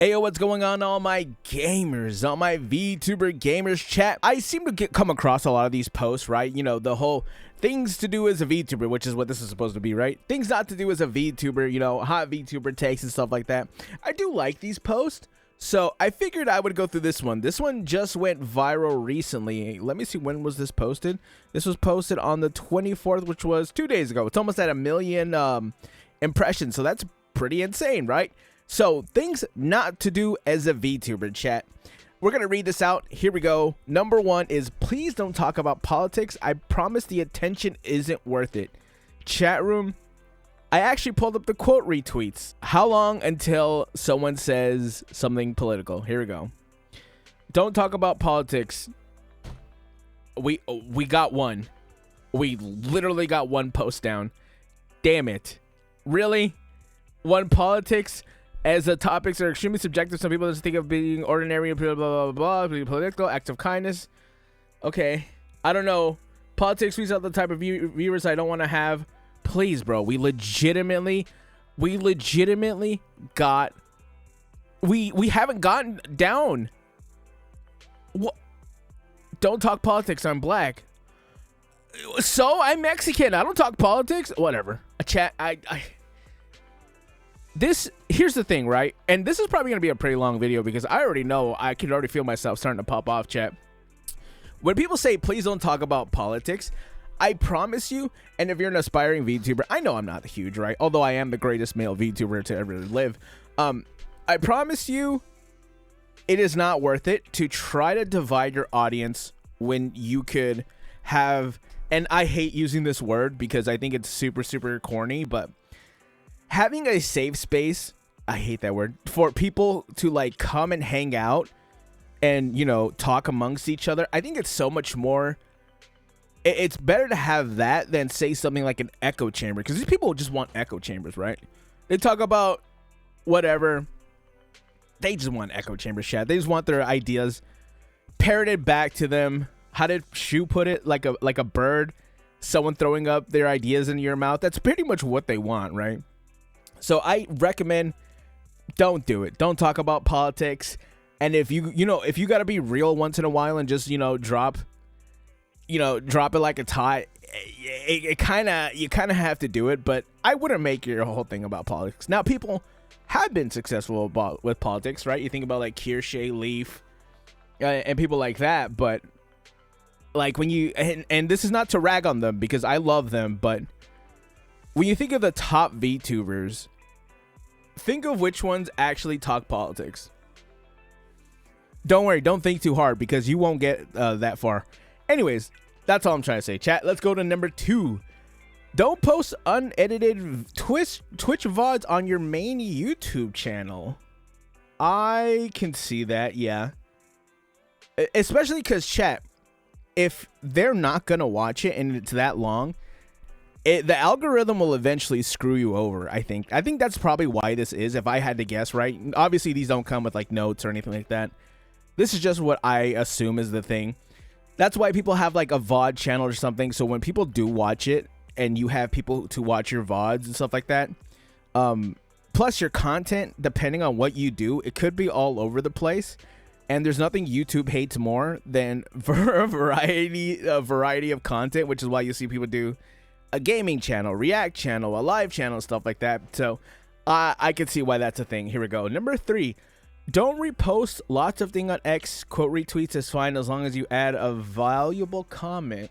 Hey, what's going on, all my gamers, all my VTuber gamers chat? I seem to come across a lot of these posts, right? You know, the whole things to do as a VTuber, which is what this is supposed to be, right? Things not to do as a VTuber, you know, hot VTuber takes and stuff like that. I do like these posts, so I figured I would go through this one. This one just went viral recently. Let me see, when was this posted? This was posted on the 24th, which was 2 days ago. It's almost at 1 million impressions, so that's pretty insane, right? So, things not to do as a VTuber, chat. We're going to read this out. Here we go. Number 1 is, please don't talk about politics. I promise the attention isn't worth it. Chat room, I actually pulled up the quote retweets. How long until someone says something political? Here we go. Don't talk about politics. We got one. We literally got one post down. Damn it. Really? One politics? As the topics are extremely subjective, some people just think of being ordinary and blah, blah, blah, blah, political, acts of kindness. Okay. I don't know. Politics tweets out the type of viewers I don't want to have. Please, bro. We legitimately got... We haven't gotten down. What? Don't talk politics. I'm black. So, I'm Mexican. I don't talk politics. Whatever. A chat... Here's the thing, right? And this is probably going to be a pretty long video because I already know, I can already feel myself starting to pop off, chat. When people say, please don't talk about politics, I promise you, and if you're an aspiring VTuber, I know I'm not huge, right? Although I am the greatest male VTuber to ever live. I promise you, it is not worth it to try to divide your audience when you could have, and I hate using this word because I think it's super, super corny, but having a safe space, I hate that word, for people to like come and hang out and, you know, talk amongst each other. I think it's so much more, it's better to have that than say something like an echo chamber, because these people just want echo chambers, right? They talk about whatever. They just want echo chamber chat. They just want their ideas parroted back to them. How did Shu put it? Like a bird, someone throwing up their ideas into your mouth. That's pretty much what they want, right? So I recommend don't do it. Don't talk about politics. And if you got to be real once in a while and just, drop it like it's hot, you kind of have to do it, but I wouldn't make your whole thing about politics. Now, people have been successful with politics, right? You think about like Kirsche, Leaf, and people like that, but like when you, and this is not to rag on them because I love them, but when you think of the top VTubers, think of which ones actually talk politics. Don't worry, don't think too hard because you won't get that far. Anyways, that's all I'm trying to say. Chat, let's go to number 2. Don't post unedited Twitch VODs on your main YouTube channel. I can see that, yeah. Especially because, chat, if they're not going to watch it and it's that long, the algorithm will eventually screw you over, I think. I think that's probably why this is, if I had to guess, right? Obviously, these don't come with, like, notes or anything like that. This is just what I assume is the thing. That's why people have, like, a VOD channel or something, so when people do watch it, and you have people to watch your VODs and stuff like that, plus your content, depending on what you do, it could be all over the place. And there's nothing YouTube hates more than a variety of content, which is why you see people do a gaming channel, react channel, a live channel, stuff like that. So I can see why that's a thing. Here we go. Number 3, don't repost lots of things on X. Quote retweets is fine as long as you add a valuable comment.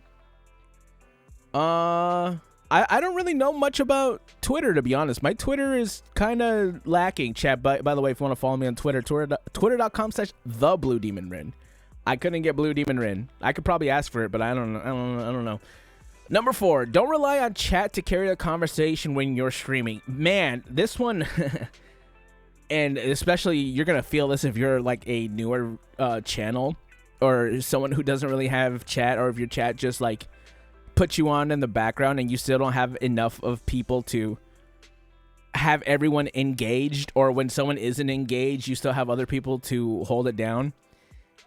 I don't really know much about Twitter, to be honest. My Twitter is kind of lacking, chat. By the way, if you want to follow me on Twitter, twitter.com/thebluedemonrin. I couldn't get Blue Demon Rin. I could probably ask for it, but I don't know. Number 4, don't rely on chat to carry the conversation when you're streaming. Man, this one, and especially you're going to feel this if you're like a newer channel or someone who doesn't really have chat, or if your chat just like puts you on in the background and you still don't have enough of people to have everyone engaged, or when someone isn't engaged, you still have other people to hold it down.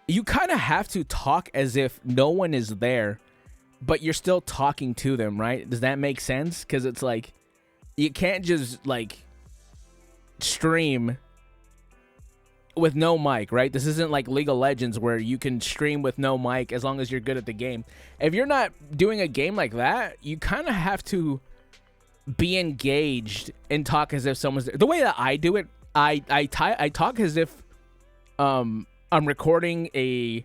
You kind of have to talk as if no one is there, but you're still talking to them, right? Does that make sense? Because it's like, you can't just like stream with no mic, right? This isn't like League of Legends where you can stream with no mic as long as you're good at the game. If you're not doing a game like that, you kind of have to be engaged and talk as if someone's there. The way that I do it, I talk as if I'm recording a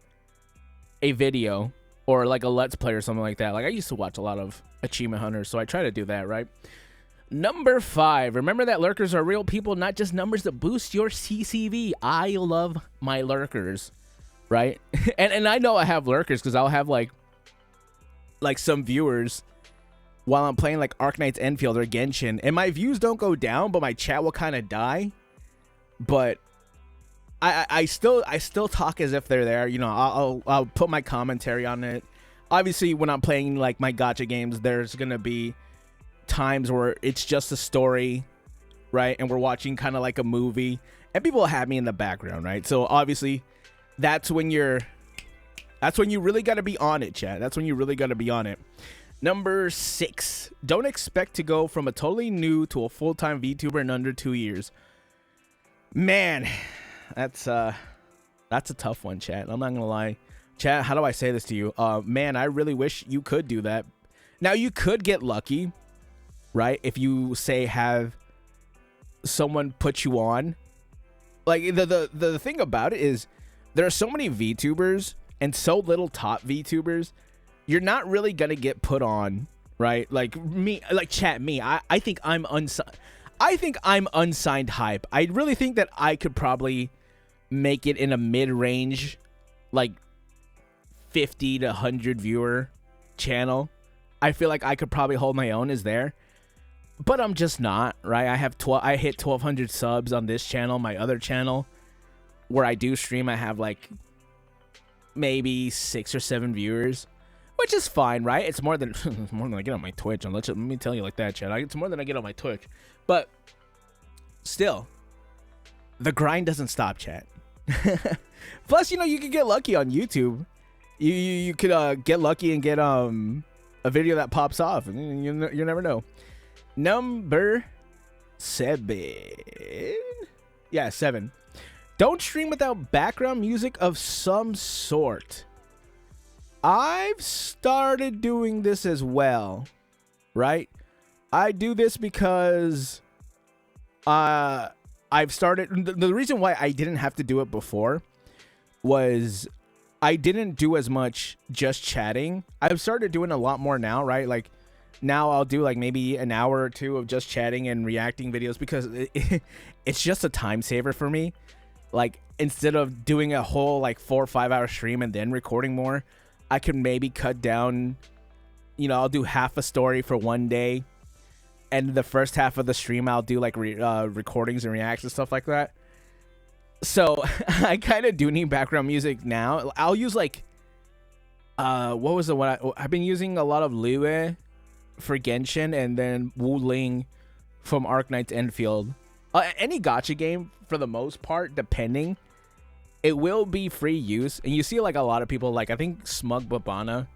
video or like a let's play or something like that. Like I used to watch a lot of Achievement Hunters, so I try to do that, right? Number 5, remember that lurkers are real people, not just numbers that boost your CCV. I love my lurkers, right? and I know I have lurkers because I'll have like some viewers while I'm playing like Arknight's Enfield or Genshin, and my views don't go down, but my chat will kind of die. But I still talk as if they're there. You know, I'll put my commentary on it. Obviously, when I'm playing like my gacha games, there's gonna be times where it's just a story, right? And we're watching kind of like a movie, and people have me in the background, right? So obviously, that's when you really gotta be on it, chat. That's when you really gotta be on it. Number 6, don't expect to go from a totally new to a full-time VTuber in under 2 years. Man, that's a tough one, chat. I'm not gonna lie. Chat, how do I say this to you? Man, I really wish you could do that. Now, you could get lucky, right? If you say have someone put you on. Like the thing about it is there are so many VTubers and so little top VTubers. You're not really gonna get put on, right? Like me, like chat me. I think I'm unsigned. I think I'm unsigned hype. I really think that I could probably make it in a mid-range, like 50 to 100 viewer channel. I feel like I could probably hold my own as there, but I'm just not, right? I hit 1,200 subs on this channel. My other channel, where I do stream, I have like maybe 6 or 7 viewers, which is fine, right? It's more than I get on my Twitch. And let me tell you like that, chat. It's more than I get on my Twitch, but still, the grind doesn't stop, chat. Plus, you know, you could get lucky on YouTube. You could get lucky and get a video that pops off, and you never know. Number 7. Yeah, 7. Don't stream without background music of some sort. I've started doing this as well, right? I do this because I've started. The reason why I didn't have to do it before was I didn't do as much just chatting. I've started doing a lot more now, right? Like now I'll do like maybe an hour or 2 of just chatting and reacting videos because it's just a time saver for me. Like instead of doing a whole like 4 or 5 hour stream and then recording more, I can maybe cut down, you know, I'll do half a story for one day, and the first half of the stream I'll do like recordings and reacts and stuff like that. So I kind of do need background music now. I'll use like what was the one I've been using? A lot of Lue for Genshin, and then Wu Ling from Arknight's Enfield. Any gacha game for the most part, depending, it will be free use. And you see like a lot of people, like I think Smug Babana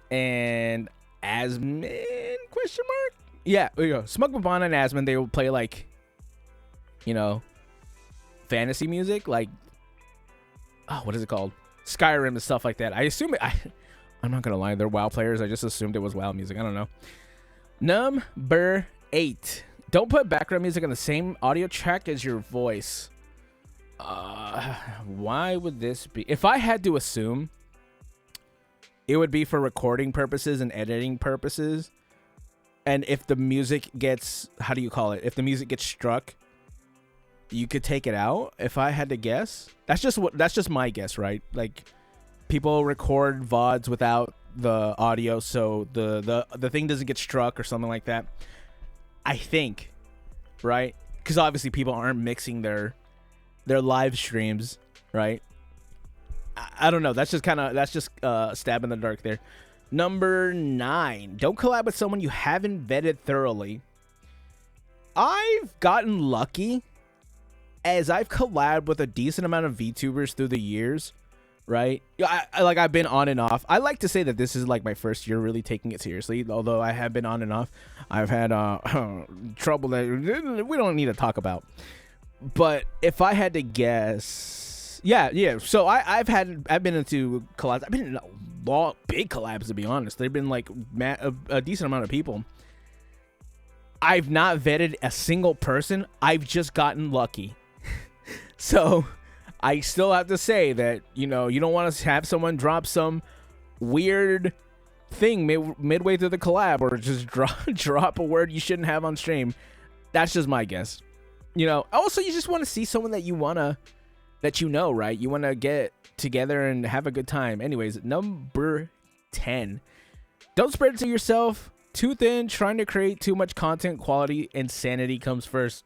and Asmin question mark? Yeah, there you go. Smug Babana and Asmin, they will play like, you know, fantasy music, like what is it called? Skyrim and stuff like that. I assume it, I'm not gonna lie, they're WoW players. I just assumed it was WoW music. I don't know. Number 8. Don't put background music on the same audio track as your voice. Why would this be? If I had to assume, it would be for recording purposes and editing purposes. And if the music gets, how do you call it? If the music gets struck, you could take it out. If I had to guess, that's just my guess, right? Like people record VODs without the audio, so the thing doesn't get struck or something like that. I think, right? Because obviously people aren't mixing their live streams, right? I don't know. That's just a stab in the dark there. Number 9. Don't collab with someone you haven't vetted thoroughly. I've gotten lucky as I've collabed with a decent amount of VTubers through the years, right? I've been on and off. I like to say that this is like my first year really taking it seriously, although I have been on and off. I've had trouble that we don't need to talk about. But if I had to guess, yeah. So I've been into collabs. I've been in big collabs, to be honest. They've been like a decent amount of people. I've not vetted a single person. I've just gotten lucky. So I still have to say that, you don't want to have someone drop some weird thing midway through the collab, or just drop a word you shouldn't have on stream. That's just my guess. Also, you just want to see someone that you want to, right? You want to get together and have a good time. Anyways, number 10. Don't spread it to yourself. Too thin, trying to create too much content. Quality and sanity comes first.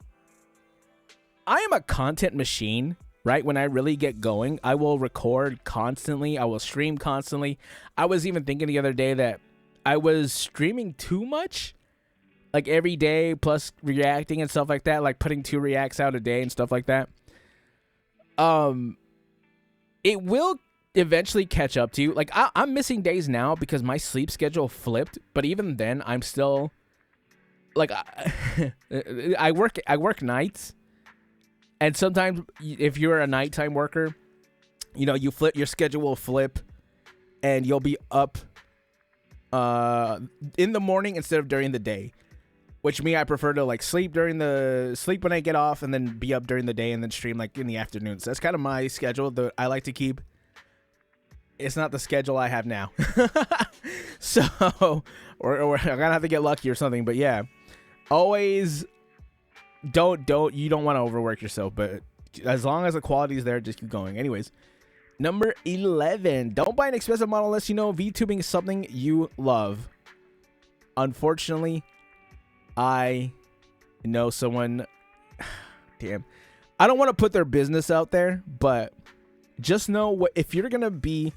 I am a content machine, right? When I really get going, I will record constantly. I will stream constantly. I was even thinking the other day that I was streaming too much, like every day, plus reacting and stuff like that, like putting 2 reacts out a day and stuff like that. It will eventually catch up to you. Like I'm missing days now because my sleep schedule flipped, but even then I'm still like I work nights, and sometimes if you're a nighttime worker, you flip, your schedule will flip, and you'll be up in the morning instead of during the day, which I prefer to like sleep when I get off, and then be up during the day and then stream like in the afternoon. So that's kind of my schedule that I like to keep. It's not the schedule I have now. So, or I'm gonna have to get lucky or something. But yeah, always you don't want to overwork yourself. But as long as the quality is there, just keep going. Anyways, number 11. Don't buy an expensive model unless you know VTubing is something you love. Unfortunately, I know someone. Damn, I don't want to put their business out there, but just know if you're gonna be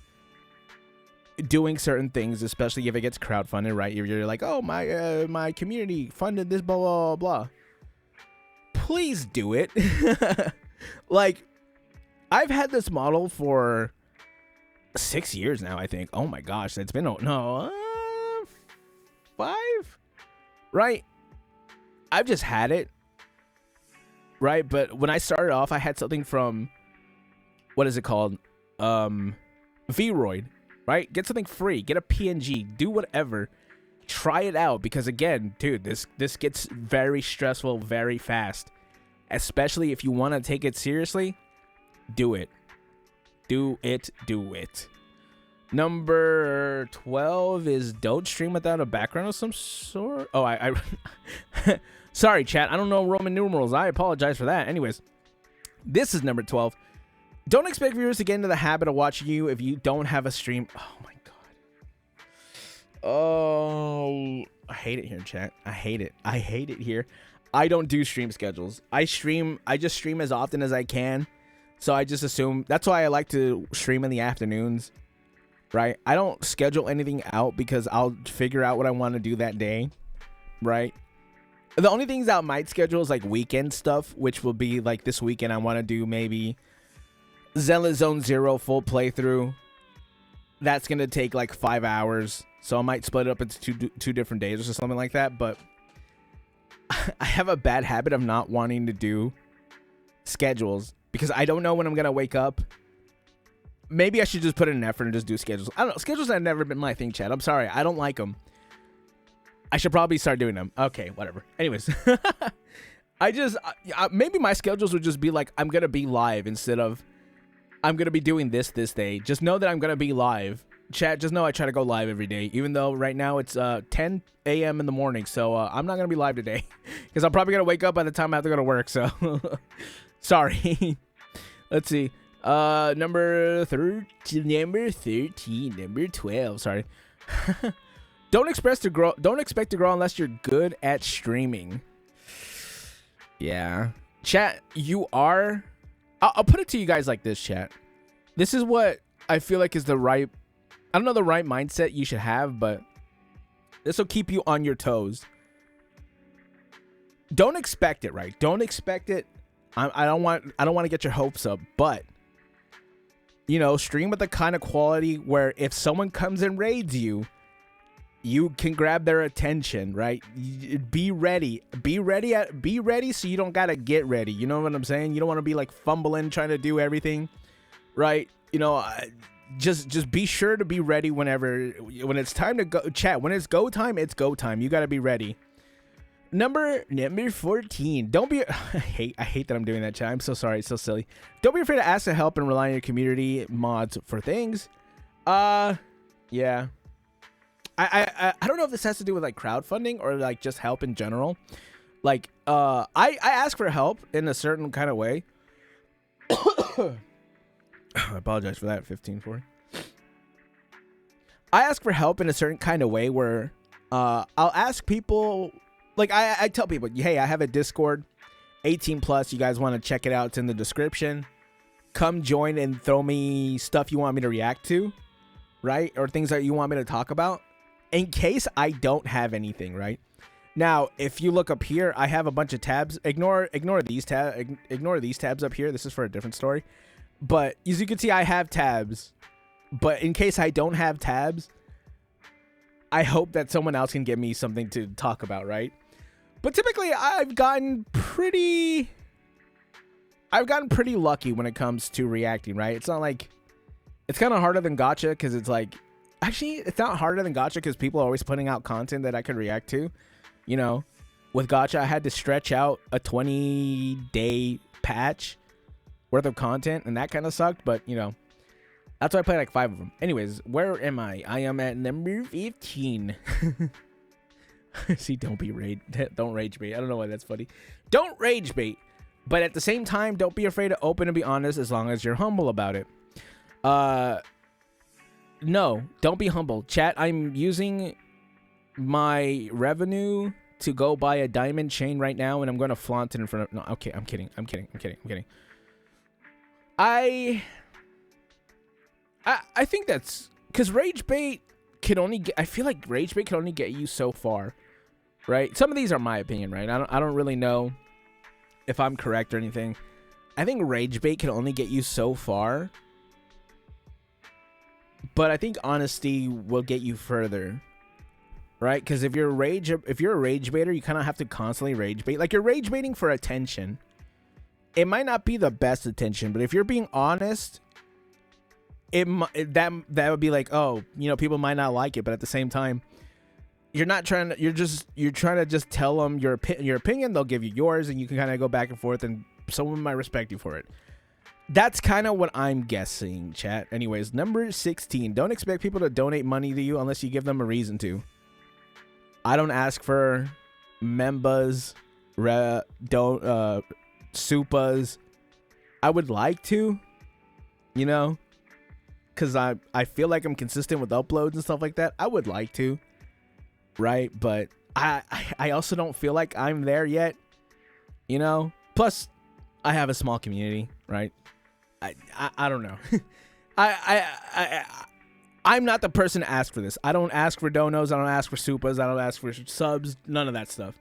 doing certain things, especially if it gets crowdfunded, right? You're like, oh, my community funded this, blah blah blah. Please do it. Like, I've had this model for 6 years now, I think. Oh my gosh, it's been 5, right? I've just had it, right? But when I started off, I had something from, what is it called? Vroid, right? Get something free, get a PNG, do whatever, try it out, because again, dude, this gets very stressful very fast, especially if you want to take it seriously. Do it. Number 12 is don't stream without a background of some sort. Oh, I sorry, chat. I don't know Roman numerals. I apologize for that. Anyways, this is number 12. Don't expect viewers to get into the habit of watching you if you don't have a stream. Oh my god. Oh, I hate it here, chat. I hate it here. I don't do stream schedules. I just stream as often as I can. So I just assume that's why I like to stream in the afternoons, right? I don't schedule anything out because I'll figure out what I want to do that day, right? The only things I might schedule is like weekend stuff, which will be like this weekend I want to do maybe Zealot Zone Zero full playthrough. That's gonna take like 5 hours, so I might split it up into two different days or something like that. But I have a bad habit of not wanting to do schedules because I don't know when I'm gonna wake up. Maybe I should just put in an effort and just do schedules. I don't know. Schedules have never been my thing, Chad. I'm sorry. I don't like them. I should probably start doing them. Okay, whatever. Anyways, maybe my schedules would just be like, I'm gonna be live instead of I'm gonna be doing this day. Just know that I'm gonna be live. Chat, just know I try to go live every day, even though right now it's 10 a.m. in the morning. So I'm not gonna be live today because I'm probably gonna wake up by the time I have to go to work. So sorry. Let's see. Number 13, number 12. Sorry. Don't expect to grow unless you're good at streaming. Yeah, chat. You are. I'll put it to you guys like this, chat. This is what I feel like is the right. I don't know the right mindset you should have, but this will keep you on your toes. Don't expect it, right? Don't expect it. I don't want to get your hopes up, but stream with the kind of quality where if someone comes and raids you, you can grab their attention, right? Be ready. Be ready so you don't gotta get ready. You know what I'm saying? You don't want to be like fumbling trying to do everything, right? You know, just be sure to be ready when it's time to go. Chat, when it's go time, it's go time. You gotta be ready. Number 14. Don't be I hate that I'm doing that, chat. I'm so sorry. It's so silly. Don't be afraid to ask for help and rely on your community mods for things. Yeah. I don't know if this has to do with like crowdfunding or like just help in general. Like I ask for help in a certain kind of way. I apologize for that. 1540. I ask for help in a certain kind of way where I'll ask people, like I tell people, hey, I have a Discord, 18 plus. You guys want to check it out? It's in the description. Come join and throw me stuff you want me to react to, right? Or things that you want me to talk about. In case I don't have anything, right? Now, if you look up here, I have a bunch of tabs. Ignore these tabs up here. This is for a different story. But as you can see, I have tabs. But in case I don't have tabs, I hope that someone else can give me something to talk about, right? But typically, I've gotten pretty lucky when it comes to reacting, right? It's not like, it's kind of harder than gacha because it's like, actually, it's not harder than gacha because people are always putting out content that I could react to. You know, with gacha, I had to stretch out a 20-day patch worth of content, and that kind of sucked. But, you know, that's why I played like 5 of them. Anyways, where am I? I am at number 15. See, don't rage bait. I don't know why that's funny. Don't rage bait. But at the same time, don't be afraid to open and be honest as long as you're humble about it. No, don't be humble. Chat, I'm using my revenue to go buy a diamond chain right now, and I'm going to flaunt it in front of... No, okay, I'm kidding. I think that's... Because rage bait can only get... I feel like rage bait can only get you so far, right? Some of these are my opinion, right? I don't really know if I'm correct or anything. I think rage bait can only get you so far. But I think honesty will get you further, right? Because if you're a rage baiter, you kind of have to constantly rage bait. Like, you're rage baiting for attention. It might not be the best attention, but if you're being honest, that would be like, oh, you know, people might not like it, but at the same time, you're trying to just tell them your opinion. They'll give you yours, and you can kind of go back and forth, and someone might respect you for it. That's kind of what I'm guessing, chat. Anyways, number 16. Don't expect people to donate money to you unless you give them a reason to. I don't ask for membas, supas. I would like to, you know, because I feel like I'm consistent with uploads and stuff like that. I would like to, right? But I also don't feel like I'm there yet, you know. Plus, I have a small community, right? I don't know. I'm not the person to ask for this. I don't ask for donos. I don't ask for supas. I don't ask for subs. None of that stuff.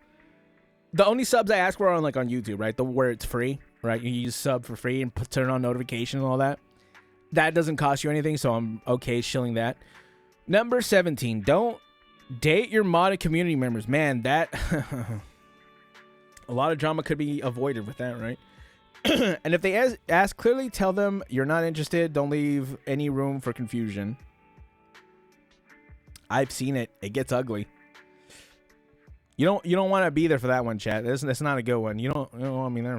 The only subs I ask for are on YouTube, right? Where it's free, right? You use sub for free and turn on notifications and all that. That doesn't cost you anything, so I'm okay shilling that. Number 17. Don't date your modded community members. Man, that... a lot of drama could be avoided with that, right? And if they ask, clearly tell them you're not interested. Don't leave any room for confusion. I've seen it. It gets ugly. You don't want to be there for that one, chat. That's not a good one. You don't want me there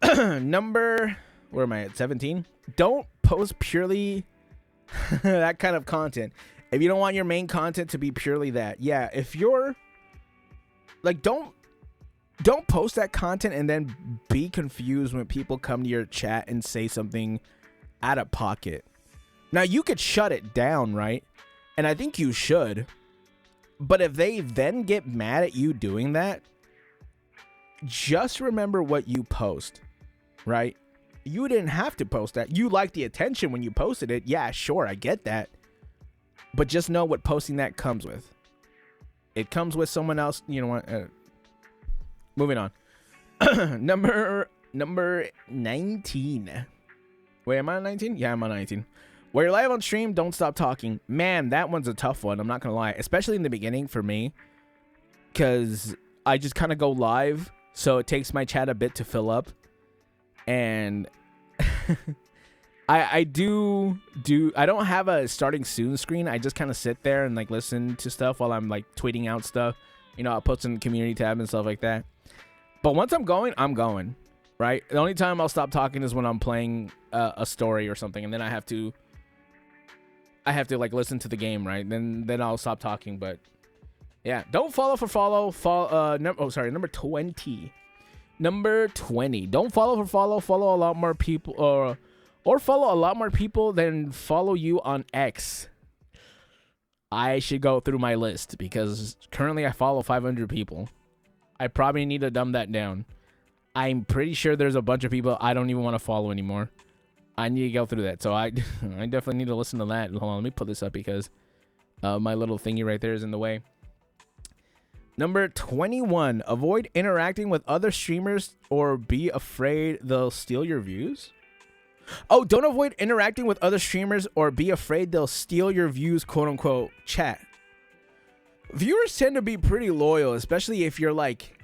for. Number, where am I at? 17. Don't post purely that kind of content. If you don't want your main content to be purely that, yeah. If you're like, don't post that content and then be confused when people come to your chat and say something out of pocket. Now, you could shut it down, right? And I think you should. But if they then get mad at you doing that, just remember what you post, right? You didn't have to post that. You liked the attention when you posted it. Yeah, sure, I get that. But just know what posting that comes with. It comes with someone else, you know what? Moving on. Number 19. Wait, am I on 19? Yeah, I'm on 19. While you're live on stream, don't stop talking. Man, that one's a tough one. I'm not going to lie. Especially in the beginning for me. Because I just kind of go live. So it takes my chat a bit to fill up. And I don't have a starting soon screen. I just kind of sit there and like listen to stuff while I'm like tweeting out stuff. You know, I'll post in the community tab and stuff like that. But once I'm going, right? The only time I'll stop talking is when I'm playing a story or something. And then I have to like listen to the game, right? Then I'll stop talking. But yeah, don't follow for follow. Number 20. Number 20. Don't follow for follow. Follow a lot more people, or follow a lot more people than follow you on X. I should go through my list because currently I follow 500 people. I probably need to dumb that down. I'm pretty sure there's a bunch of people I don't even want to follow anymore. I need to go through that. So I definitely need to listen to that. Hold on, let me put this up because my little thingy right there is in the way. Number 21. Avoid interacting with other streamers or be afraid they'll steal your views. Oh, don't avoid interacting with other streamers or be afraid they'll steal your views, quote unquote, chat. Viewers tend to be pretty loyal, especially if you're like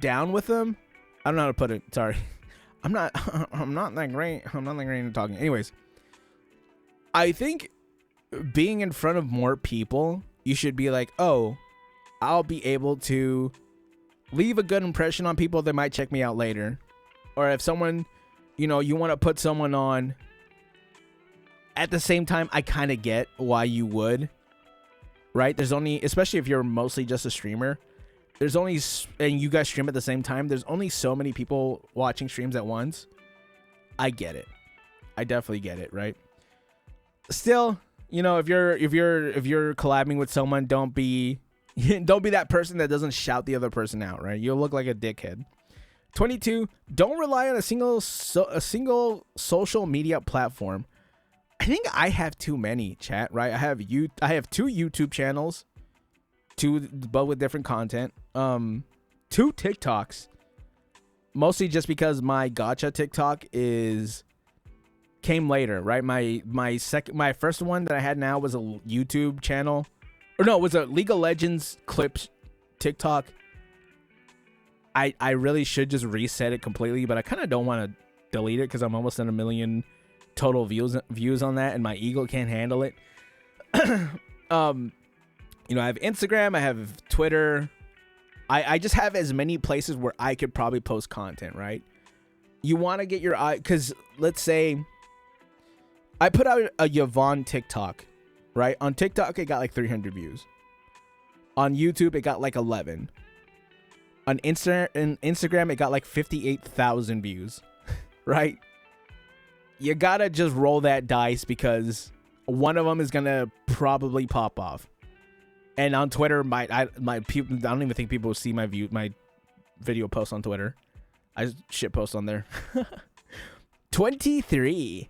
down with them. I don't know how to put it. Sorry. I'm not that great. I'm not that great at talking. Anyways, I think being in front of more people, you should be like, oh, I'll be able to leave a good impression on people that might check me out later. Or if someone, you know, you want to put someone on, at the same time, I kind of get why you would, right? There's only, especially if you're mostly just a streamer, there's only, and you guys stream at the same time, there's only so many people watching streams at once. I get it. I definitely get it, right? Still, you know, if you're collabing with someone, don't be that person that doesn't shout the other person out, right? You'll look like a dickhead. 22, don't rely on a single social media platform. I think I have too many, chat, right? I have 2 YouTube channels, 2 but with different content. 2 TikToks. Mostly just because my gacha TikTok came later, right? My first one that I had now was a YouTube channel. Or no, it was a League of Legends clips TikTok. I really should just reset it completely, but I kind of don't want to delete it because I'm almost at 1 million total views on that, and my ego can't handle it. You know, I have Instagram, I have Twitter. I just have as many places where I could probably post content, right? You want to get your eye, because let's say I put out a Yvonne TikTok, right? On TikTok, it got like 300 views. On YouTube, it got like 11. On Instagram, it got like 58,000 views, right? You gotta just roll that dice because one of them is gonna probably pop off. And on Twitter, my people, I don't even think people will see my video post on Twitter. I just shit post on there. 23.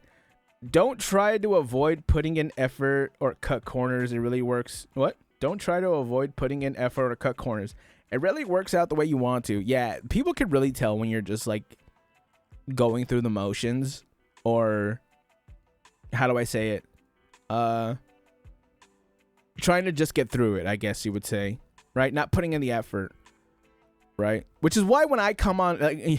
Don't try to avoid putting in effort or cut corners. It really works. What? Don't try to avoid putting in effort or cut corners. It really works out the way you want to. Yeah, people can really tell when you're just like going through the motions, or how do I say it? Trying to just get through it, I guess you would say, right? Not putting in the effort, right? Which is why when I come on, like,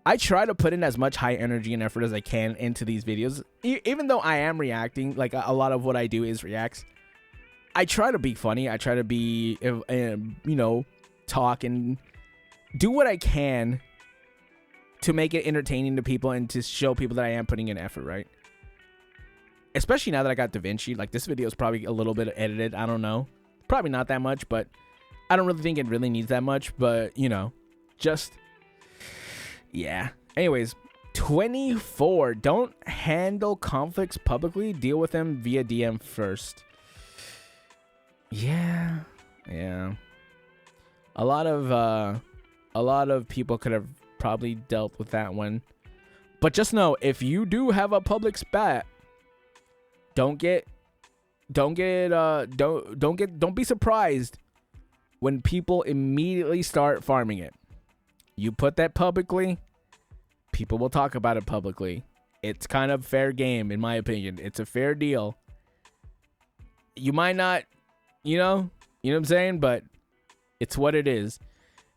I try to put in as much high energy and effort as I can into these videos. Even though I am reacting, like a lot of what I do is reacts. I try to be funny. I try to be, you know, talk and do what I can to make it entertaining to people and to show people that I am putting in effort, right? Especially now that I got DaVinci, like this video is probably a little bit edited. I don't know. Probably not that much, but I don't really think it really needs that much. But, you know, just, yeah. Anyways, 24. Don't handle conflicts publicly. Deal with them via DM first. Yeah. A lot of people could have probably dealt with that one. But just know, if you do have a public spat, don't be surprised when people immediately start farming it. You put that publicly, people will talk about it publicly. It's kind of fair game, in my opinion. It's a fair deal. You might not, you know what I'm saying? But it's what it is.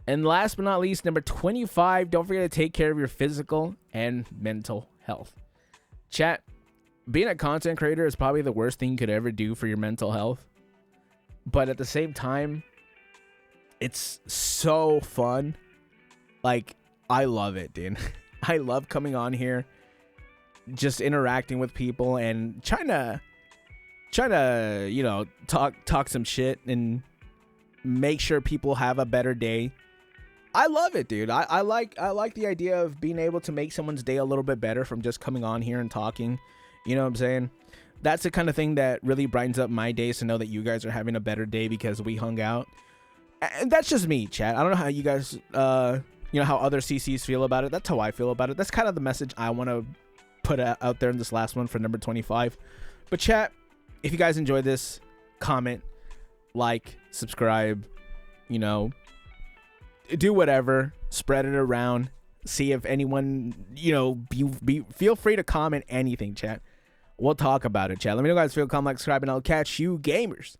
And last but not least, number 25, don't forget to take care of your physical and mental health. Chat, being a content creator is probably the worst thing you could ever do for your mental health. But at the same time, it's so fun. Like, I love it, dude. I love coming on here, just interacting with people and trying to, you know, talk some shit and make sure people have a better day. I love it, dude. I like the idea of being able to make someone's day a little bit better from just coming on here and talking. You know what I'm saying? That's the kind of thing that really brightens up my days, to know that you guys are having a better day because we hung out. And that's just me, chat. I don't know how you guys, you know, how other CCs feel about it. That's how I feel about it. That's kind of the message I want to put out there in this last one for number 25. But chat, if you guys enjoyed this, comment, like, subscribe, you know, do whatever, spread it around, see if anyone, you know, feel free to comment anything, chat. We'll talk about it, chat. Let me know, guys, feel, comment, like, subscribe, and I'll catch you gamers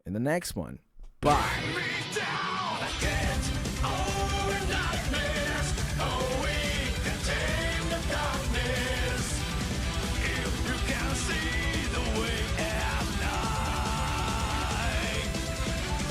in the next one. Bye.